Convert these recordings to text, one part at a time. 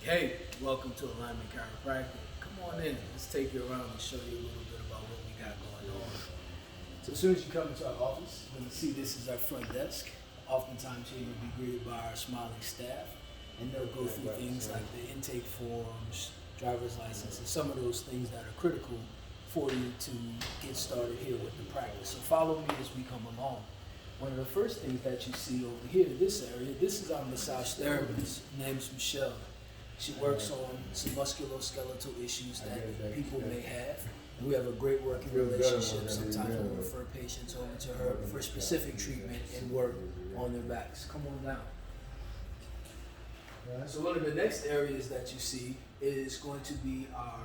Hey, welcome to Alignment Chiropractic. Come on in, let's take you around and show you a little bit about what we got going on. So as soon as you come into our office, you're going to see this is our front desk. Oftentimes here you'll be greeted by our smiling staff, and they'll go through things like the intake forms, driver's license, and some of those things that are critical for you to get started here with the practice. So follow me as we come along. One of the first things that you see over here, this area, this is our massage therapist. Her name's Michelle. She works on some musculoskeletal issues that people may have. And we have a great working relationship. Sometimes we'll refer patients over to her for specific treatment and work on their backs. Come on down. So one of the next areas that you see is going to be our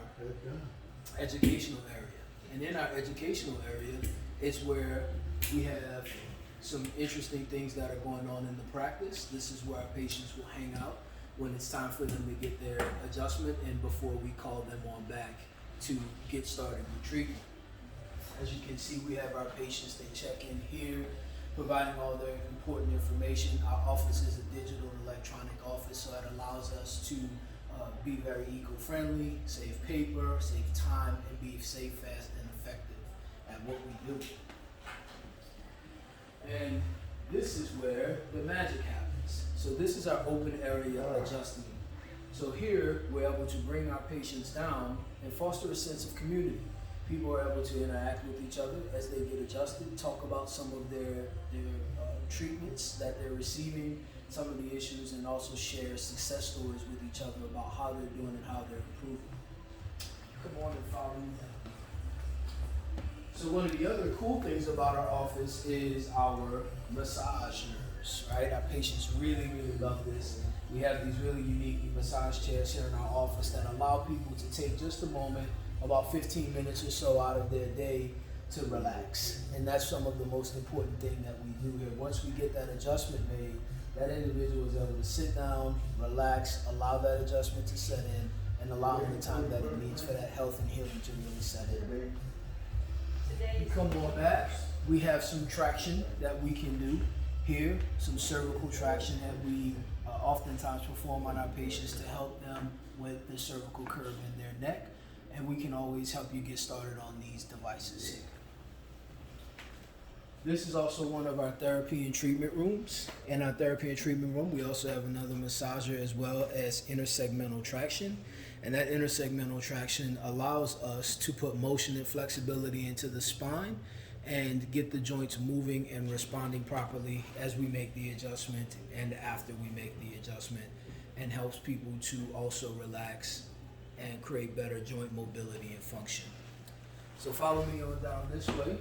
educational area. And in our educational area, it's where we have some interesting things that are going on in the practice. This is where our patients will hang out when it's time for them to get their adjustment and before we call them on back to get started with treatment. As you can see, we have our patients, they check in here, providing all their important information. Our office is a digital electronic office, so it allows us to be very eco-friendly, save paper, save time, and be safe, fast, and effective at what we do. And this is where the magic happens. So this is our open area adjusting. So here we're able to bring our patients down and foster a sense of community. People are able to interact with each other as they get adjusted, talk about some of their treatments that they're receiving, some of the issues, and also share success stories with each other about how they're doing and how they're improving. Come on and follow me down. So one of the other cool things about our office is our massagers, right? Our patients really, really love this. We have these really unique massage chairs here in our office that allow people to take just a moment, about 15 minutes or so out of their day to relax. And that's some of the most important thing that we do here. Once we get that adjustment made, that individual is able to sit down, relax, allow that adjustment to set in, and allow them the time that it needs for that health and healing to really set in. You come on back, we have some traction that we can do here, some cervical traction that we oftentimes perform on our patients to help them with the cervical curve in their neck, and we can always help you get started on these devices here. This is also one of our therapy and treatment rooms. In our therapy and treatment room, we also have another massager as well as intersegmental traction. And that intersegmental traction allows us to put motion and flexibility into the spine and get the joints moving and responding properly as we make the adjustment and after we make the adjustment, and helps people to also relax and create better joint mobility and function. So follow me on down this way.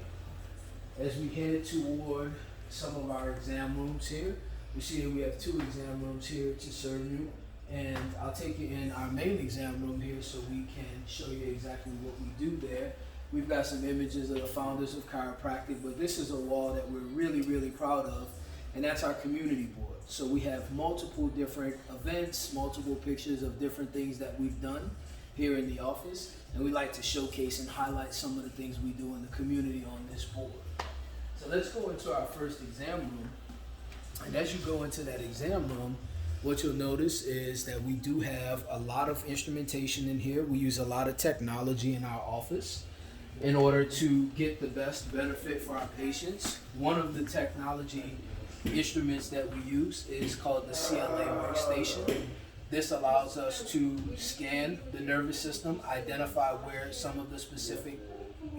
As we head toward some of our exam rooms here, we see that we have 2 exam rooms here to serve you. And I'll take you in our main exam room here so we can show you exactly what we do there. We've got some images of the founders of chiropractic, but this is a wall that we're really, really proud of, and that's our community board. So we have multiple different events, multiple pictures of different things that we've done here in the office, and we like to showcase and highlight some of the things we do in the community on this board. So let's go into our first exam room, and as you go into that exam room, what you'll notice is that we do have a lot of instrumentation in here. We use a lot of technology in our office in order to get the best benefit for our patients. One of the technology instruments that we use is called the CLA workstation. This allows us to scan the nervous system, identify where some of the specific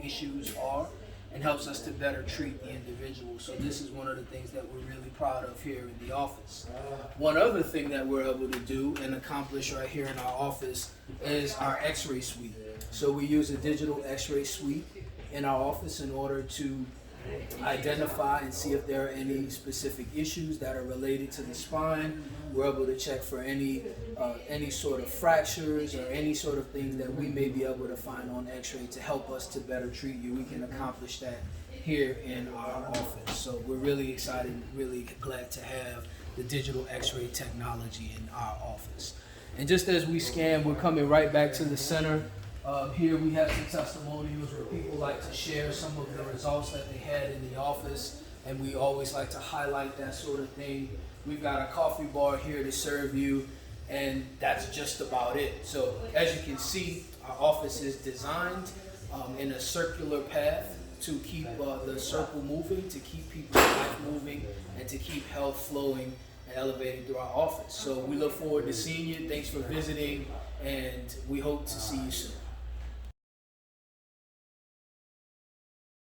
issues are, and helps us to better treat the individual. So this is one of the things that we're really proud of here in the office. One other thing that we're able to do and accomplish right here in our office is our x-ray suite. So we use a digital x-ray suite in our office in order to identify and see if there are any specific issues that are related to the spine. We're able to check for any sort of fractures or any sort of things that we may be able to find on x-ray to help us to better treat you. We can accomplish that here in our office. So we're really excited, really glad to have the digital x-ray technology in our office. And just as we scan, we're coming right back to the center. Here we have some testimonials where people like to share some of the results that they had in the office, and we always like to highlight that sort of thing. We've got a coffee bar here to serve you and that's just about it. So as you can see, our office is designed in a circular path to keep the circle moving, to keep people's life moving, and to keep health flowing and elevating through our office. So we look forward to seeing you. Thanks for visiting, and we hope to see you soon.